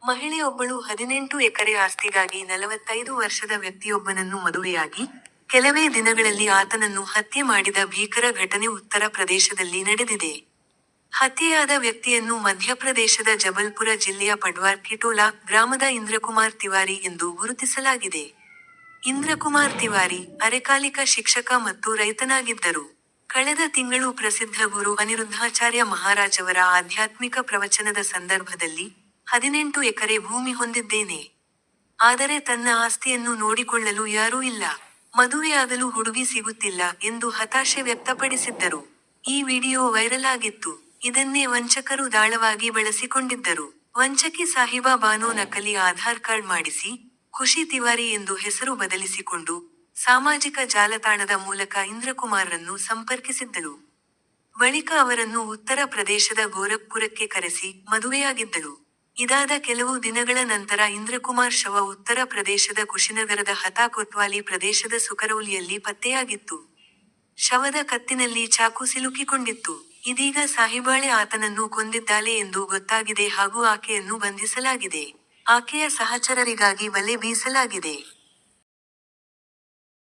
ಮಹಿಳೆಯೊಬ್ಬಳು 18 ಎಕರೆ ಆಸ್ತಿಗಾಗಿ 45 ವರ್ಷದ ವ್ಯಕ್ತಿಯೊಬ್ಬನನ್ನು ಮದುವೆಯಾಗಿ, ಕೆಲವೇ ದಿನಗಳಲ್ಲಿ ಆತನನ್ನು ಹತ್ಯೆ ಮಾಡಿದ ಭೀಕರ ಘಟನೆ ಉತ್ತರ ಪ್ರದೇಶದಲ್ಲಿ ನಡೆದಿದೆ. ಹತ್ಯೆಯಾದ ವ್ಯಕ್ತಿಯನ್ನು ಮಧ್ಯಪ್ರದೇಶದ ಜಬಲ್ಪುರ ಜಿಲ್ಲೆಯ ಪಡ್ವಾರ್ ಕಿಟೋಲಾ ಗ್ರಾಮದ ಇಂದ್ರಕುಮಾರ್ ತಿವಾರಿ ಎಂದು ಗುರುತಿಸಲಾಗಿದೆ. ಇಂದ್ರಕುಮಾರ್ ತಿವಾರಿ, ಅರೆಕಾಲಿಕ ಶಿಕ್ಷಕ ಮತ್ತು ರೈತನಾಗಿದ್ದರು. ಕಳೆದ ತಿಂಗಳು ಪ್ರಸಿದ್ಧ ಗುರು ಅನಿರುದ್ಧಾಚಾರ್ಯ ಮಹಾರಾಜವರ ಆಧ್ಯಾತ್ಮಿಕ ಪ್ರವಚನದ ಸಂದರ್ಭದಲ್ಲಿ, 18 ಎಕರೆ ಭೂಮಿ ಹೊಂದಿದ್ದೇನೆ. ಆದರೆ ತನ್ನ ಆಸ್ತಿಯನ್ನು ನೋಡಿಕೊಳ್ಳಲು ಯಾರೂ ಇಲ್ಲ. ಮದುವೆಯಾಗಲು ಹುಡುಗಿ ಸಿಗುತ್ತಿಲ್ಲ ಎಂದು ಹತಾಶೆ ವ್ಯಕ್ತಪಡಿಸಿದ್ದರು. ಈ ವಿಡಿಯೋ ವೈರಲ್ ಆಗಿತ್ತು. ಇದನ್ನೇ ವಂಚಕರು ದಾಳವಾಗಿ ಬಳಸಿಕೊಂಡಿದ್ದರು. ವಂಚಕಿ ಸಾಹಿಬಾ ಬಾನೋ ನಕಲಿ ಆಧಾರ್ ಕಾರ್ಡ್ ಮಾಡಿಸಿ, ಖುಷಿ ತಿವಾರಿ ಎಂದು ಹೆಸರು ಬದಲಿಸಿಕೊಂಡು, ಸಾಮಾಜಿಕ ಜಾಲತಾಣದ ಮೂಲಕ ಇಂದ್ರಕುಮಾರ್ರನ್ನು ಸಂಪರ್ಕಿಸಿದ್ದಳು. ಬಳಿಕ ಅವರನ್ನು ಉತ್ತರ ಪ್ರದೇಶದ ಗೋರಖ್ಪುರಕ್ಕೆ ಕರೆಸಿ, ಮದುವೆಯಾಗಿದ್ದಳು. ಇದಾದ ಕೆಲವು ದಿನಗಳ ನಂತರ ಇಂದ್ರಕುಮಾರ್ ಶವ ಉತ್ತರ ಪ್ರದೇಶದ ಕುಶಿನಗರದ ಹತಾ ಕೊತ್ವಾಲಿ ಪ್ರದೇಶದ ಸುಕರೌಲಿಯಲ್ಲಿ ಪತ್ತೆಯಾಗಿತ್ತು. ಶವದ ಕತ್ತಿನಲ್ಲಿ ಚಾಕು ಸಿಲುಕಿಕೊಂಡಿತ್ತು. ಇದೀಗ ಸಾಹಿಬಾಳೆ ಆತನನ್ನು ಕೊಂದಿದ್ದಾಳೆ ಎಂದು ಗೊತ್ತಾಗಿದೆ ಹಾಗೂ ಆಕೆಯನ್ನು ಬಂಧಿಸಲಾಗಿದೆ. ಆಕೆಯ ಸಹಚರರಿಗಾಗಿ ಬಲೆ ಬೀಸಲಾಗಿದೆ.